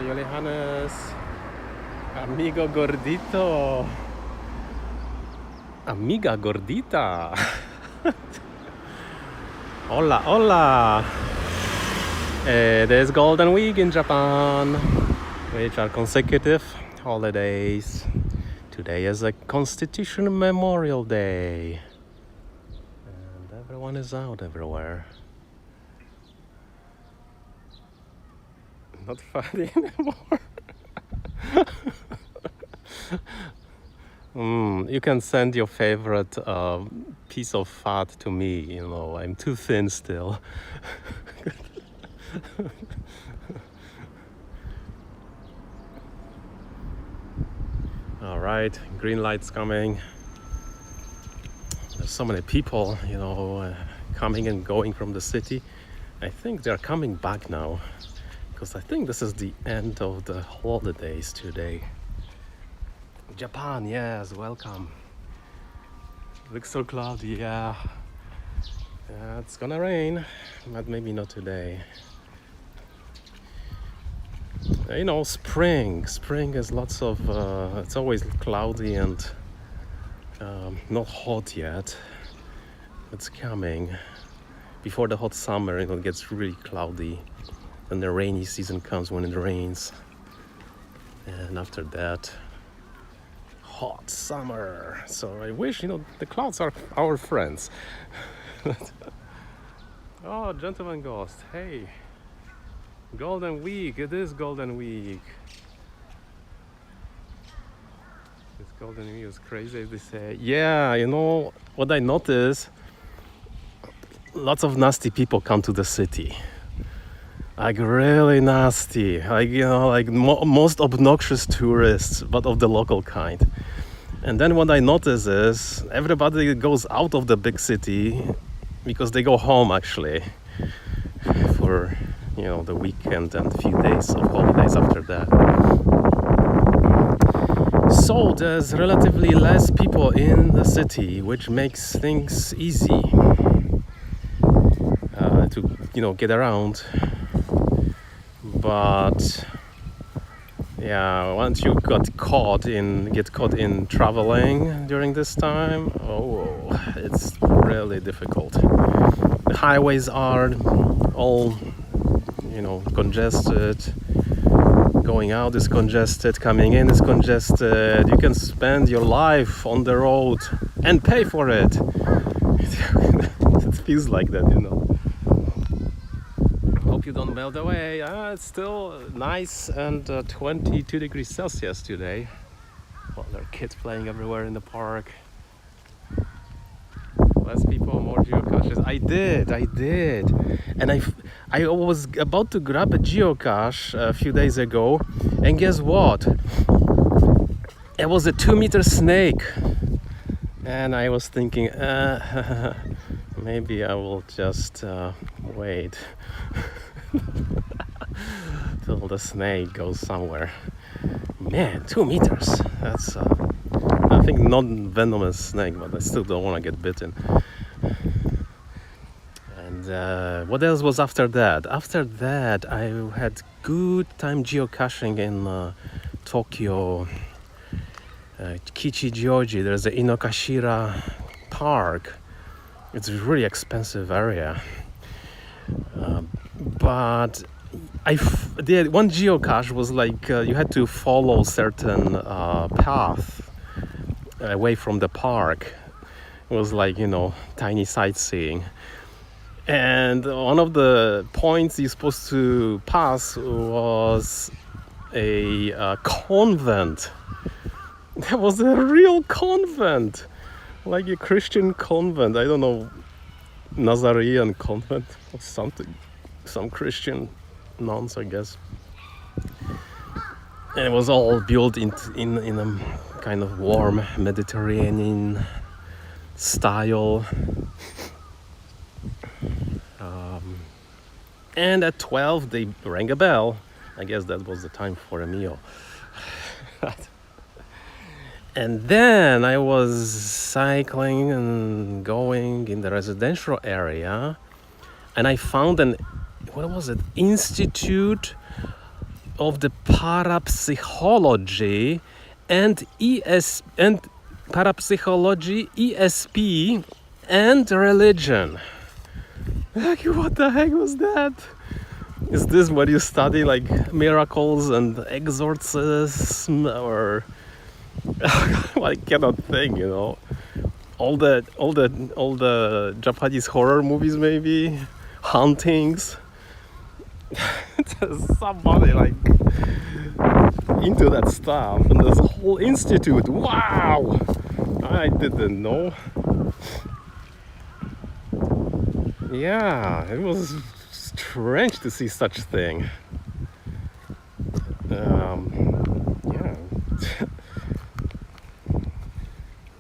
Yoli Hannes, amigo gordito, amiga gordita. Hola, hola. It is Golden Week in Japan, which are consecutive holidays. Today is a Constitution Memorial Day, and everyone is out everywhere. Not funny anymore. You can send your favorite piece of fat to me. You know, I'm too thin still. All right, green light's coming. There's so many people, coming and going from the city. I think they're coming back now, because I think this is the end of the holidays today. Japan, yes, welcome. Looks so cloudy, yeah. It's gonna rain, but maybe not today. Spring is lots of, it's always cloudy and not hot yet. It's coming. Before the hot summer, it gets really cloudy. Then the rainy season comes when it rains. And after that, hot summer. So I wish, the clouds are our friends. Oh, Gentleman Ghost, hey. Golden Week, it is Golden Week. This Golden Week is crazy, they say. Yeah, what I notice, lots of nasty people come to the city. Like really nasty, most obnoxious tourists, but of the local kind. And then what I notice is everybody goes out of the big city because they go home actually for the weekend and a few days of holidays after that. So there's relatively less people in the city, which makes things easy to get around. But yeah, once you get caught in traveling during this time, it's really difficult. The highways are all congested. Going out is congested, coming in is congested. You can spend your life on the road and pay for it. It feels like that, Hope you don't melt away. It's still nice and 22 degrees Celsius today. Well, there are kids playing everywhere in the park. Less people, more geocaches. I did. And I was about to grab a geocache a few days ago, and guess what? It was a 2-meter snake. And I was thinking, maybe I will just wait till the snake goes somewhere. Man, 2 meters. That's I think non-venomous snake, but I still don't want to get bitten. And what else was after that? After that, I had good time geocaching in Tokyo, Kichijoji. There's the Inokashira Park. It's a really expensive area, but the one geocache was like you had to follow certain path away from the park. It was like tiny sightseeing, and one of the points you're supposed to pass was a convent. That was a real convent, like a Christian convent. I don't know, Nazarene convent or something, some Christian nuns, I guess. And it was all built in a kind of warm Mediterranean style. And at 12 they rang a bell. I guess that was the time for a meal. And then I was cycling and going in the residential area, and I found Institute of the parapsychology and parapsychology, ESP, and religion. Like, what the heck was that? Is this where you study like miracles and exorcism, or I cannot think, all the Japanese horror movies, maybe hauntings. Somebody like into that stuff, and this whole institute. Wow, I didn't know. Yeah, it was strange to see such a thing. Yeah.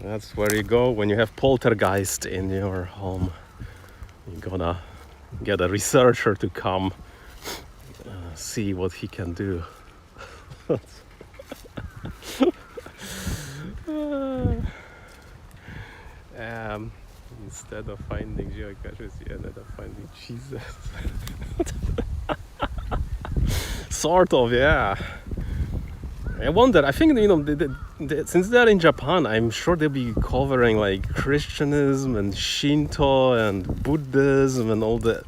That's where you go when you have poltergeist in your home. You're gonna get a researcher to come see what he can do. Instead of finding geocaches, you ended up finding Jesus. Sort of, yeah. I wonder, I think, since they're in Japan, I'm sure they'll be covering like Christianism and Shinto and Buddhism and all the,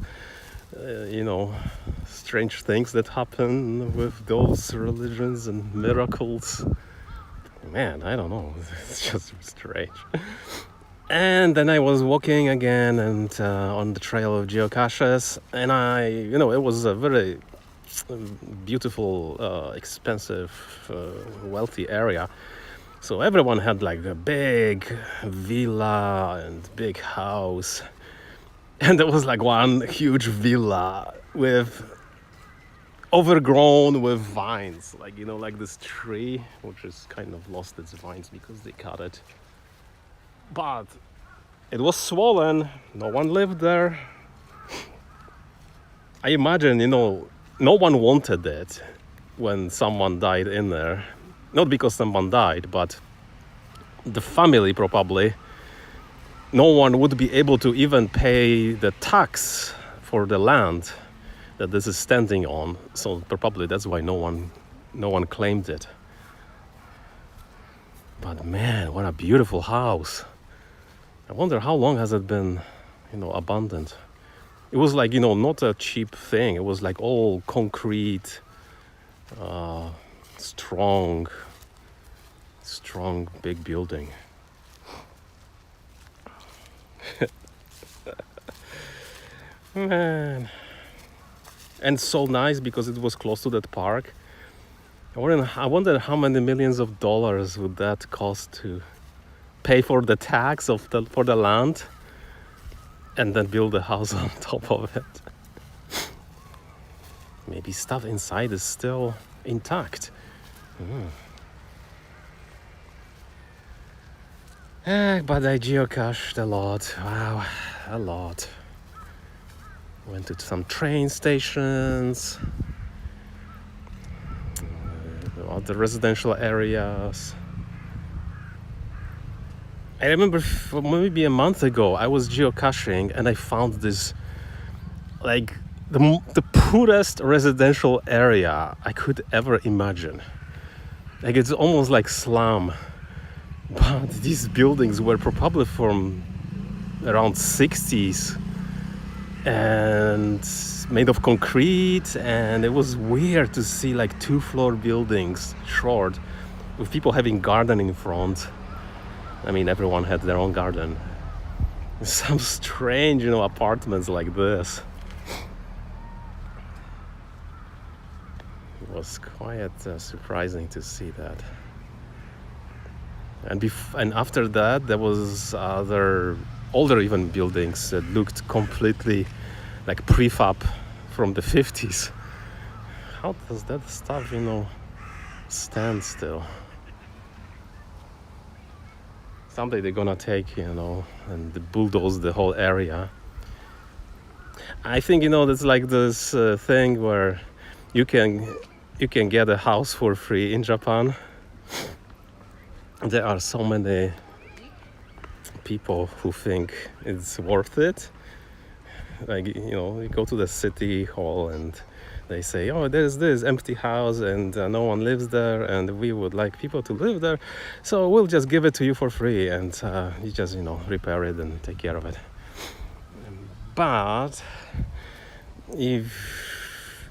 strange things that happen with those religions and miracles. Man, I don't know, it's just strange. And then I was walking again and on the trail of geocaches, and it was a very beautiful, expensive, wealthy area. So everyone had like a big villa and big house. And there was like one huge villa overgrown with vines. Like, like this tree, which is kind of lost its vines because they cut it. But it was swollen, no one lived there. I imagine, no one wanted it when someone died in there. Not because someone died, but the family probably. No one would be able to even pay the tax for the land that this is standing on. So probably that's why no one claimed it. But man, what a beautiful house. I wonder how long has it been, abandoned. It was like, not a cheap thing. It was like all concrete, strong big building. Man. And so nice because it was close to that park. I wonder how many millions of dollars would that cost to pay for the tax for the land and then build a house on top of it. Maybe stuff inside is still intact. But I geocached a lot. Wow, a lot. Went to some train stations, other residential areas. I remember maybe a month ago I was geocaching and I found this like the poorest residential area I could ever imagine. Like, it's almost like slum. But these buildings were probably from around 60s and made of concrete, and it was weird to see like 2-floor buildings short with people having garden in front. I mean, everyone had their own garden. Some strange, apartments like this. It was quite surprising to see that. And after that, there was other older even buildings that looked completely like prefab from the 50s. How does that stuff, stand still? Someday they're gonna take, and bulldoze the whole area. I think, that's like this thing where you can get a house for free in Japan. There are so many people who think it's worth it. Like, you go to the city hall and they say, oh, there's this empty house and no one lives there and we would like people to live there, so we'll just give it to you for free, and you just repair it and take care of it. But if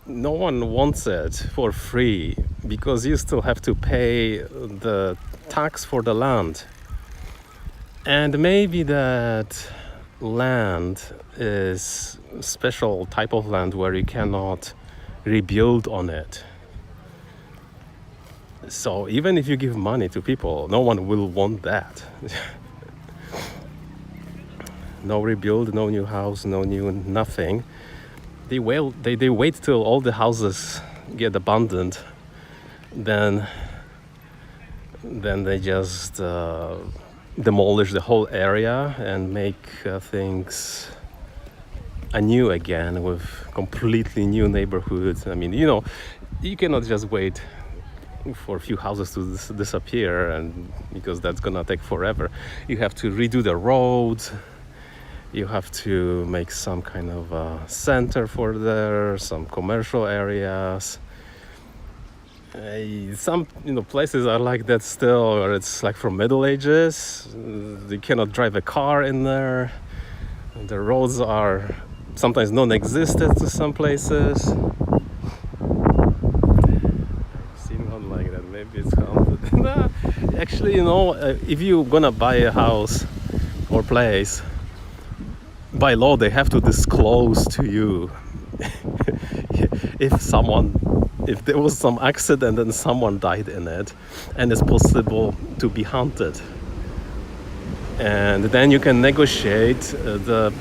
no one wants it for free, because you still have to pay the tax for the land, and maybe that land is a special type of land where you cannot rebuild on it. So even if you give money to people, no one will want that. No rebuild, no new house, no new nothing. They wait till all the houses get abandoned, then they just demolish the whole area and make things anew again with completely new neighborhoods. I mean, you cannot just wait for a few houses to disappear, and because that's gonna take forever. You have to redo the roads. You have to make some kind of center for there, some commercial areas. Some places are like that still, or it's like from Middle Ages. You cannot drive a car in there. The roads are sometimes non-existent to some places. I've seen one like that. Maybe it's haunted. Nah, actually, if you're gonna buy a house or place, by law they have to disclose to you if there was some accident and someone died in it and it's possible to be haunted, and then you can negotiate the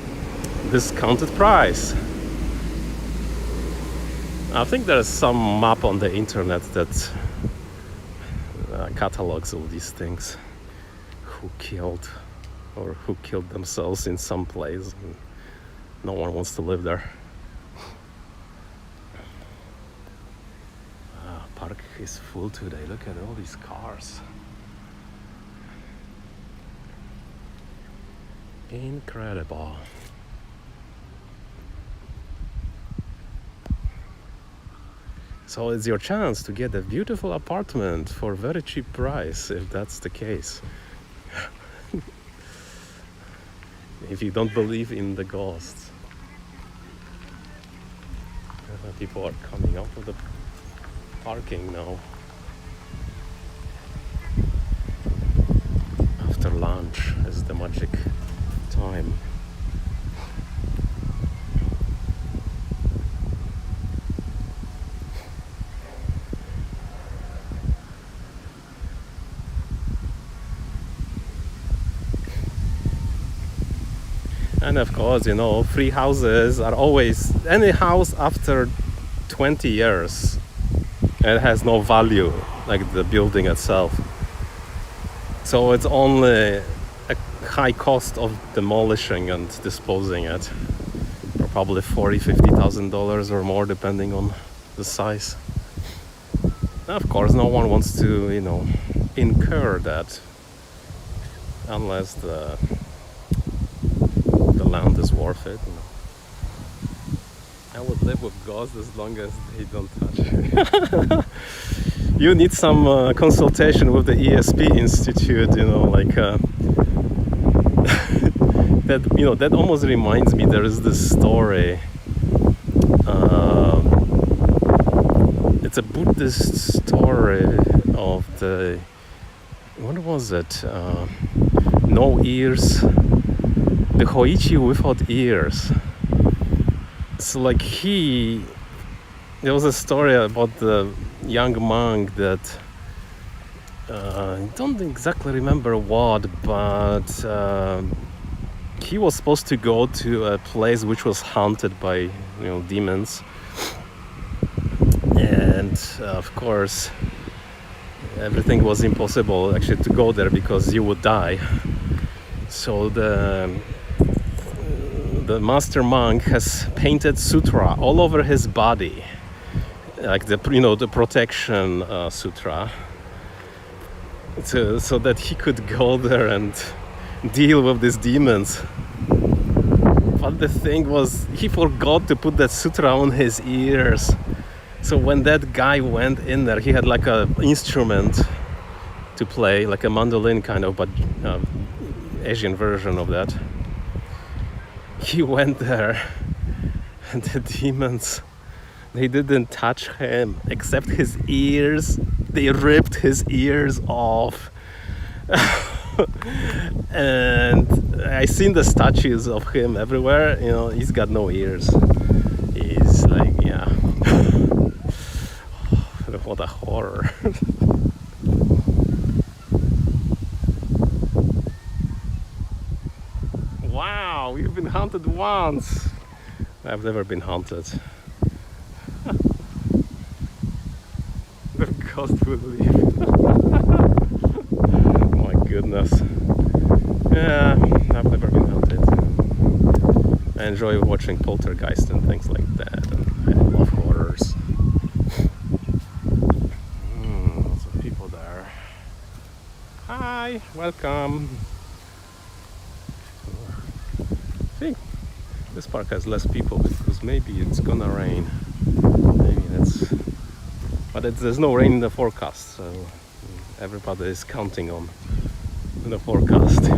discounted price. I think there's some map on the internet that catalogs all these things, who killed themselves in some place and no one wants to live there. Park is full today. Look at all these cars. Incredible. So it's your chance to get a beautiful apartment for a very cheap price, if that's the case. If you don't believe in the ghosts. People are coming out of the parking now. After lunch is the magic time. And of course, free houses are always, any house after 20 years, it has no value, like the building itself. So it's only a high cost of demolishing and disposing it, for probably $40,000-$50,000 or more, depending on the size. And of course, no one wants to, incur that unless the land is worth it. I would live with ghosts as long as they don't touch. You need some consultation with the ESP Institute, that almost reminds me, there is this story. It's a Buddhist story of what was it? No ears. The Hoichi without ears. So there was a story about the young monk that I don't exactly remember what, but he was supposed to go to a place which was haunted by demons, and of course everything was impossible actually to go there because you would die. So the master monk has painted sutra all over his body, like the protection sutra, so that he could go there and deal with these demons. But the thing was, he forgot to put that sutra on his ears. So when that guy went in there, he had like a instrument to play, like a mandolin kind of, but Asian version of that. He went there, and the demons, they didn't touch him except his ears. They ripped his ears off. And I seen the statues of him everywhere. You know, he's got no ears. He's like, yeah. What a horror. Wow, you've been hunted once. I've never been hunted. The ghost will leave. My goodness. Yeah, I've never been hunted. I enjoy watching poltergeist and things like that. And I love horrors. Lots of people there. Hi, welcome. I think this park has less people because maybe it's gonna rain. Maybe that's. But there's no rain in the forecast, so everybody is counting on the forecast.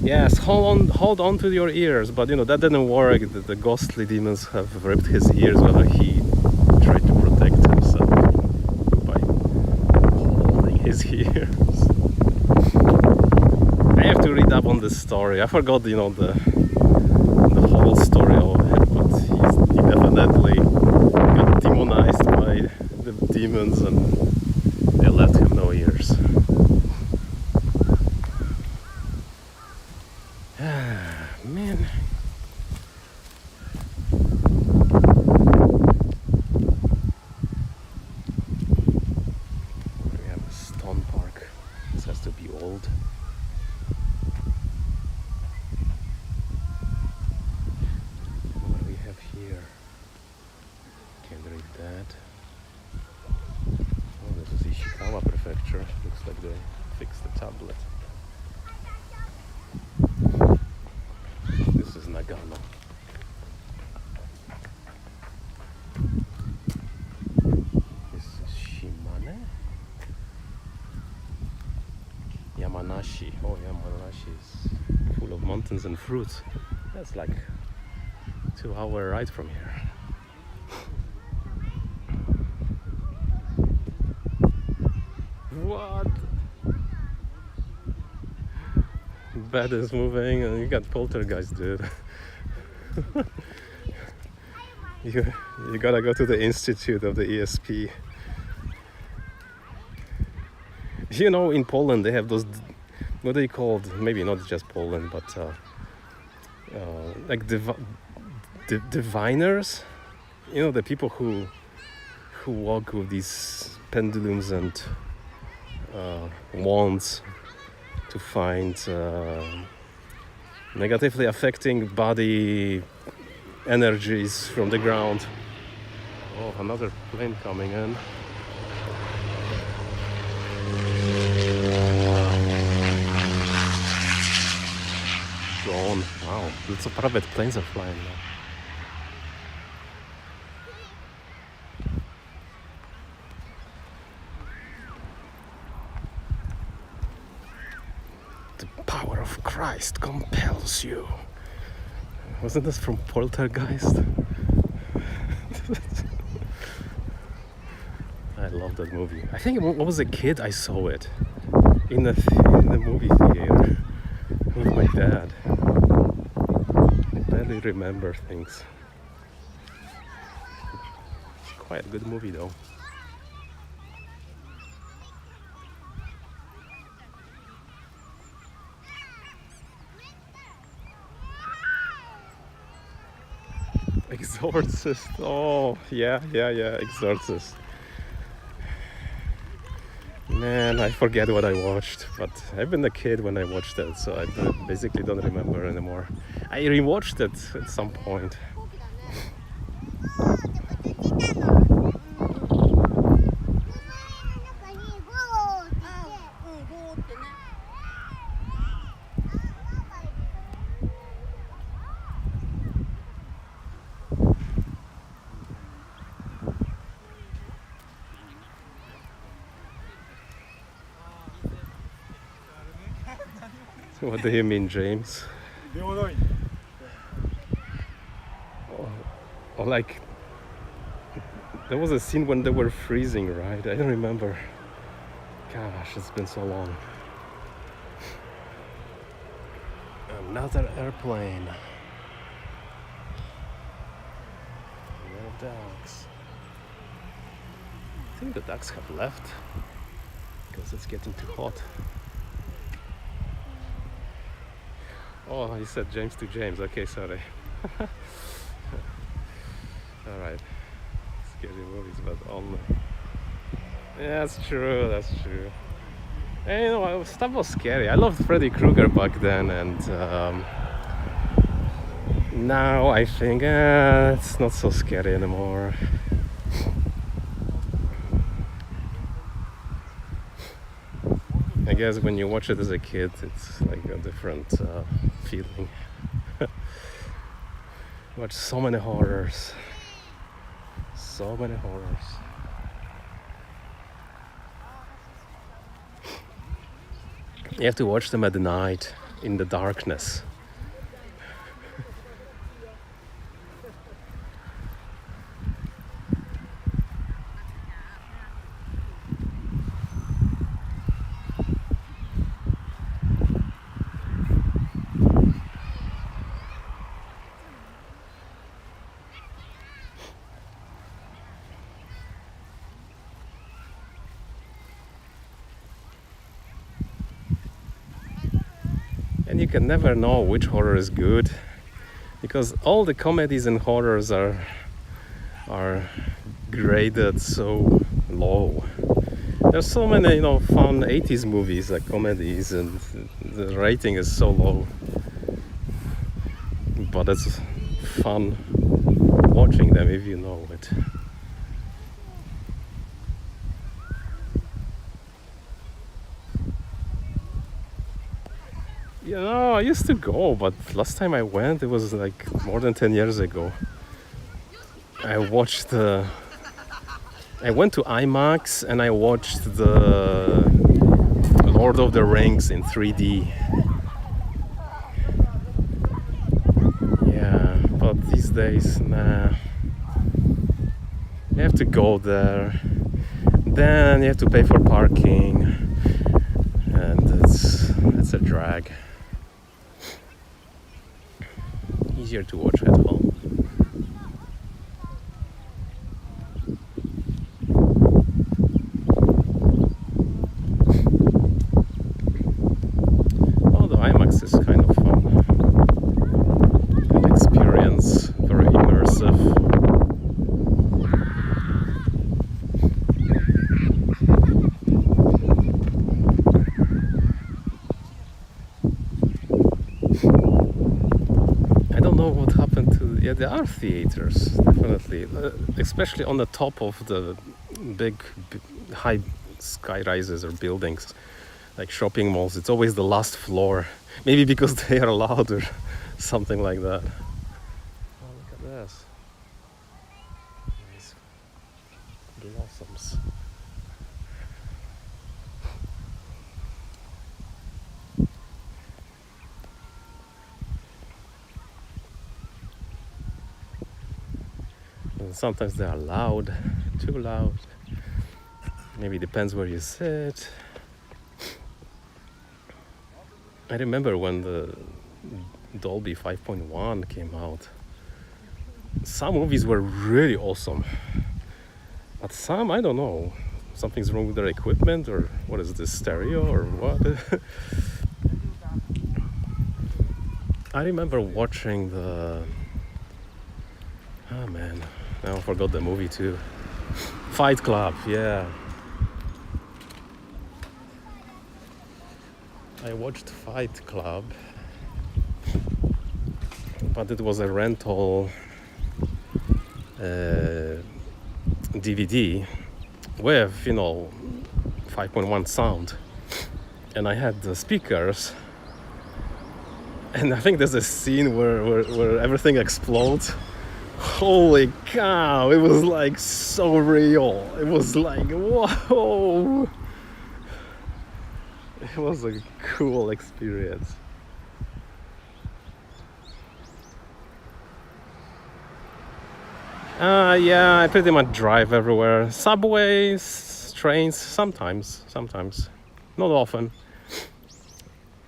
Yes, hold on to your ears, but you know that didn't work. The ghostly demons have ripped his ears, whether he tried to protect himself by holding his ears. I have to read up on this story. I forgot, you know, the whole story of it, but he definitely got demonized by the demons, and they left him no ears. Man. We have a stone park. This has to be old. What do we have here? Can't read that. Oh, this is Ishikawa Prefecture. Looks like they fixed the tablet. This is Nagano. This is Shimane? Yamanashi. Oh, Yamanashi is full of mountains and fruits. That's like 2-hour ride from here. What? Bed is moving and you got poltergeist, dude. you gotta go to the institute of the ESP. You know, in Poland they have those, what are they called? Maybe not just Poland, but like diviners. You know, the people who walk with these pendulums and wands to find negatively affecting body energies from the ground. Oh, another plane coming in. Drone. Wow, lots of private planes are flying now. Power of Christ compels you. Wasn't this from Poltergeist? I love that movie. I think when I was a kid I saw it in the movie theater with my dad. I barely remember things. It's quite a good movie though. Exorcist. Oh, yeah, Exorcist. Man, I forget what I watched, but I've been a kid when I watched it, so I basically don't remember anymore. I rewatched it at some point. What do you mean, James? Or like, there was a scene when they were freezing, right? I don't remember. Gosh, it's been so long. Another airplane. No ducks. I think the ducks have left because it's getting too hot. Oh, he said James to James. Okay, sorry. Alright. Scary movies, but only. Yeah, that's true, that's true. And, you know, stuff was scary. I loved Freddy Krueger back then, and now I think it's not so scary anymore. I guess when you watch it as a kid, it's like a different feeling. Watch so many horrors. So many horrors. You have to watch them at night in the darkness. And you can never know which horror is good, because all the comedies and horrors are graded so low. There's so many, you know, fun 80s movies like comedies, and the rating is so low. But it's fun watching them if you know it. You know, I used to go, but last time I went, it was like more than 10 years ago. I went to IMAX and I watched the Lord of the Rings in 3D. Yeah, but these days, nah. You have to go there, then you have to pay for parking, and it's a drag. Easier to watch at home. Although IMAX is kind of fun. An experience, very immersive. I don't know what happened to. Yeah, there are theaters, definitely, especially on the top of the big, high sky rises or buildings, like shopping malls. It's always the last floor, maybe because they are loud or something like that. Oh, look at this. Nice blossoms. And sometimes they are loud, too loud. Maybe it depends where you sit. I remember when the Dolby 5.1 came out. Some movies were really awesome, but some, I don't know, something's wrong with their equipment, or what is this, stereo or what? I remember watching the, oh man, now I forgot the movie too. Fight Club, yeah. I watched Fight Club, but it was a rental DVD with, you know, 5.1 sound, and I had the speakers, and I think there's a scene where everything explodes. Holy cow, it was like so real. It was like, whoa. It was a cool experience. Yeah, I pretty much drive everywhere. Subways, trains, sometimes, not often.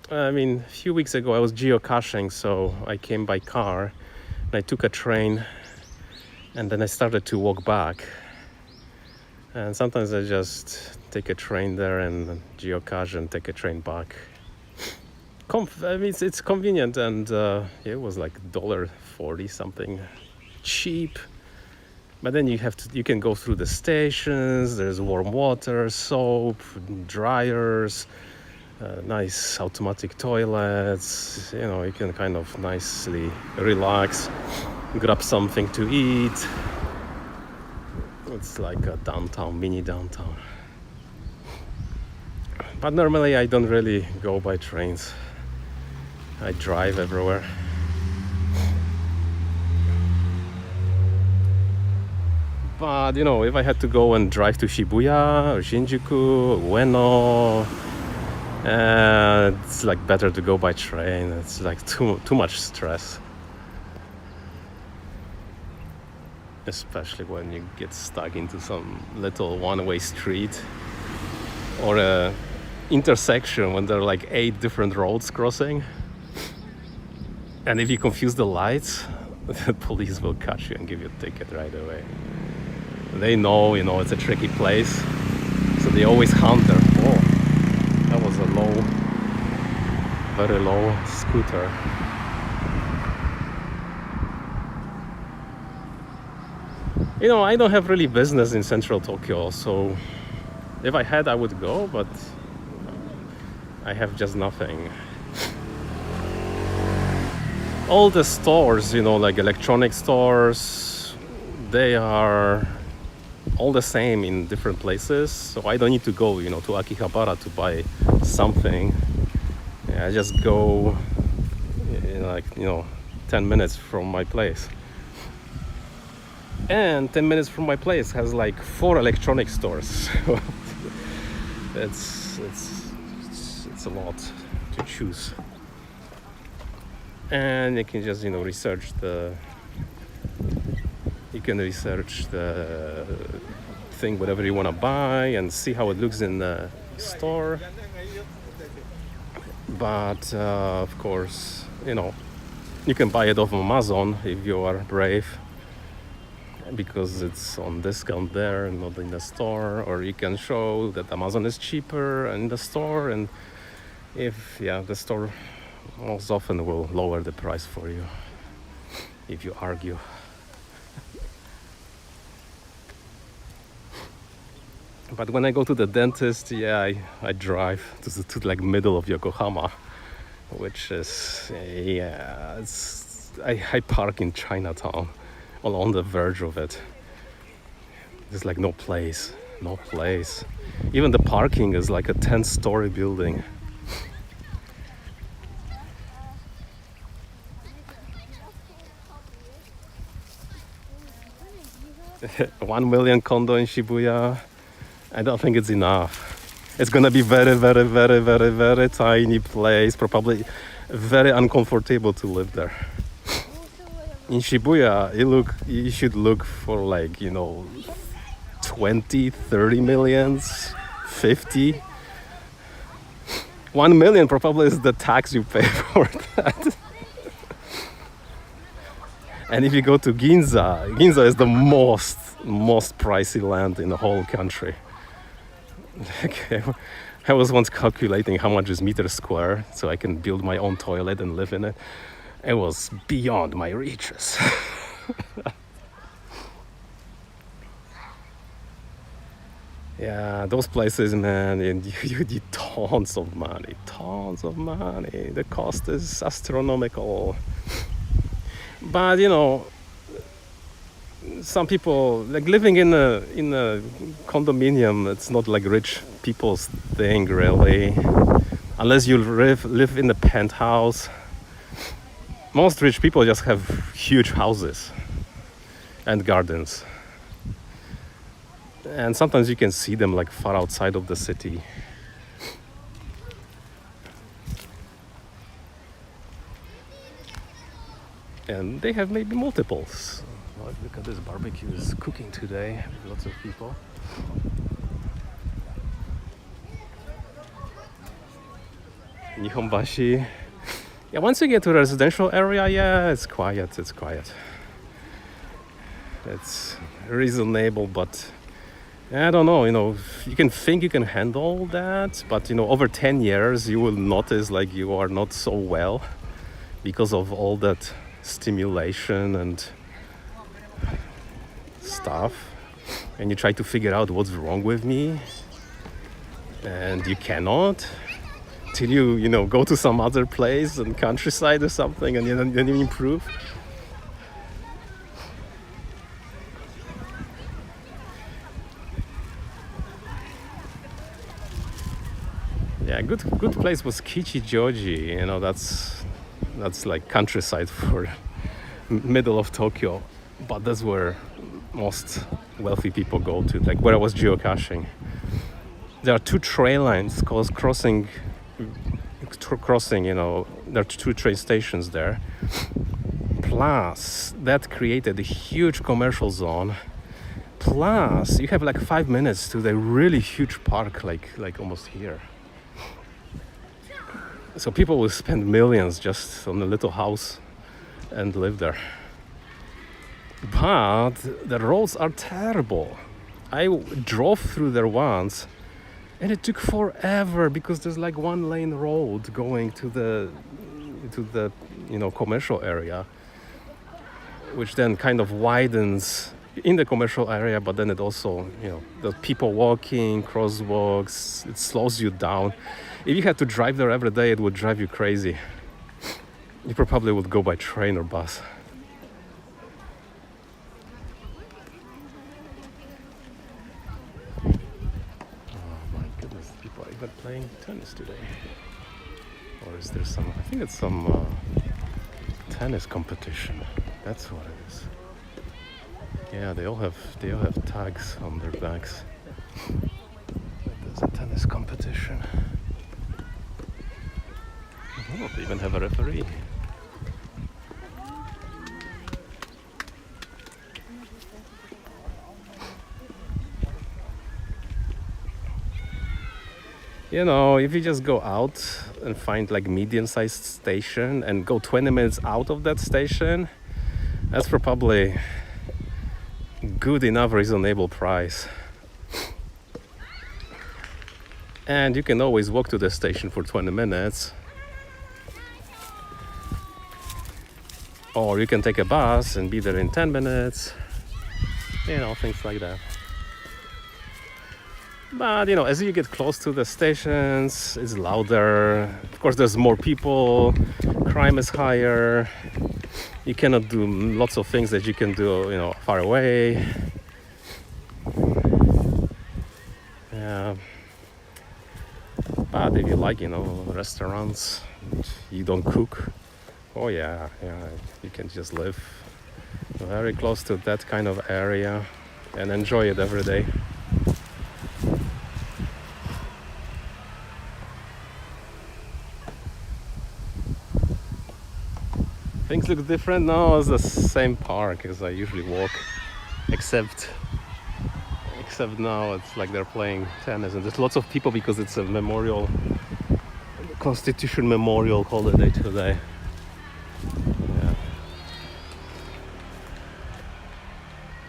I mean, a few weeks ago I was geocaching, so I came by car and I took a train and then I started to walk back. And sometimes I just take a train there and geocache and take a train back. I mean, it's convenient, and it was like $1.40 something, cheap. But then you can go through the stations. There's warm water, soap, dryers, nice automatic toilets. You know, you can kind of nicely relax, grab something to eat. It's like a downtown, mini downtown. But normally I don't really go by trains. I drive everywhere. But you know, if I had to go and drive to Shibuya or Shinjuku, Ueno, it's like better to go by train. It's like too much stress. Especially when you get stuck into some little one-way street or a intersection when there are like 8 different roads crossing. And if you confuse the lights, the police will catch you and give you a ticket right away. They know, you know, it's a tricky place, so they always hunt their. Oh, that was a very low scooter. You know, I don't have really business in central Tokyo, so if I had, I would go, but I have just nothing. All the stores, you know, like electronic stores, they are all the same in different places, so I don't need to go, you know, to Akihabara to buy something. Yeah, I just go, like, you know, 10 minutes from my place. And 10 minutes from my place has like 4 electronic stores. it's a lot to choose. And you can just, you know, research the thing, whatever you want to buy, and see how it looks in the store. But of course, you know, you can buy it off Amazon if you are brave, because it's on discount there and not in the store. Or you can show that Amazon is cheaper in the store, and if the store most often will lower the price for you if you argue. But when I go to the dentist, I drive to the like middle of Yokohama, which is I park in Chinatown, on the verge of it. There's like no place. Even the parking is like a 10-story building. $1 million condo in Shibuya, I don't think it's enough. It's gonna be very, very, very, very, very tiny place, probably very uncomfortable to live there. In Shibuya, you should look for like, you know, 20, 30 millions, 50. 1 million probably is the tax you pay for that. And if you go to Ginza is the most pricey land in the whole country. Okay. I was once calculating how much is meter square so I can build my own toilet and live in it. It was beyond my reaches. Yeah, those places, man, and you need tons of money. The cost is astronomical. But you know, some people like living in a condominium. It's not like rich people's thing, really, unless you live in a penthouse. Most rich people just have huge houses and gardens, and sometimes you can see them like far outside of the city. And they have maybe multiples. Oh, look at this barbecue is cooking today. Lots of people. Nihonbashi. Yeah, once you get to the residential area, yeah, it's quiet. It's quiet. It's reasonable, but I don't know. You can think you can handle that, but over 10 years, you will notice like you are not so well because of all that stimulation and stuff, and you try to figure out what's wrong with me, and you cannot till you go to some other place and countryside or something, and then you improve. Yeah, good place was Kichijoji. That's like countryside for middle of Tokyo, but that's where most wealthy people go to, like where I was geocaching. There are two train lines crossing, there are two train stations there. Plus, that created a huge commercial zone. Plus, you have like 5 minutes to the really huge park, like almost here. So people will spend millions just on a little house and live there. But the roads are terrible. I drove through there once, and it took forever because there's like one lane road going to the commercial area, which then kind of widens in the commercial area, but then it also, the people walking, crosswalks, it slows you down. If you had to drive there every day, it would drive you crazy. You probably would go by train or bus. People are even playing tennis today. Or is there some, I think it's some tennis competition. That's what it is. Yeah, they all have tags on their backs. There's a tennis competition. Oh, they even have a referee. If you just go out and find like medium-sized station and go 20 minutes out of that station, that's probably good enough reasonable price. And you can always walk to the station for 20 minutes. Or you can take a bus and be there in 10 minutes. Things like that. But, as you get close to the stations, it's louder. Of course, there's more people. Crime is higher. You cannot do lots of things that you can do, far away. Yeah. But if you like, restaurants, you don't cook. Oh yeah, you can just live very close to that kind of area and enjoy it every day. Things look different now. It's the same park as I usually walk, except now it's like they're playing tennis, and there's lots of people because it's a Constitution Memorial holiday today. Yeah.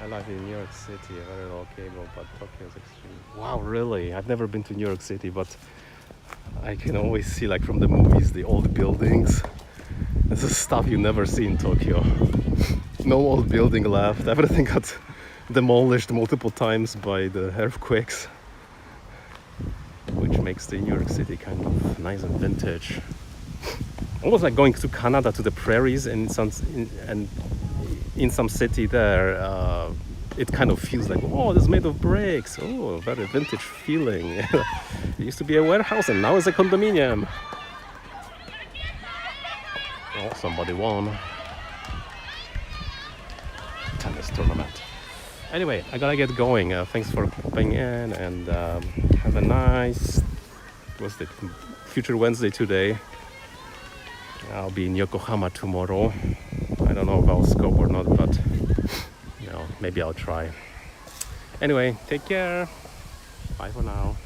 I live in New York City, very low cable, but Tokyo is extreme. Wow, really? I've never been to New York City, but I can always see, like from the movies, the old buildings. This is stuff you never see in Tokyo. No old building left. Everything got demolished multiple times by the earthquakes, which makes the New York City kind of nice and vintage. Almost like going to Canada, to the prairies, and in some city there, it kind of feels like, oh, this is made of bricks. Oh, very vintage feeling. It used to be a warehouse and now it's a condominium. Oh, somebody won. Tennis tournament. Anyway, I gotta get going. Thanks for popping in, and have a nice, what's it, Future Wednesday today. I'll be in Yokohama tomorrow. I don't know if I'll scope or not, but maybe I'll try. Anyway, take care. Bye for now.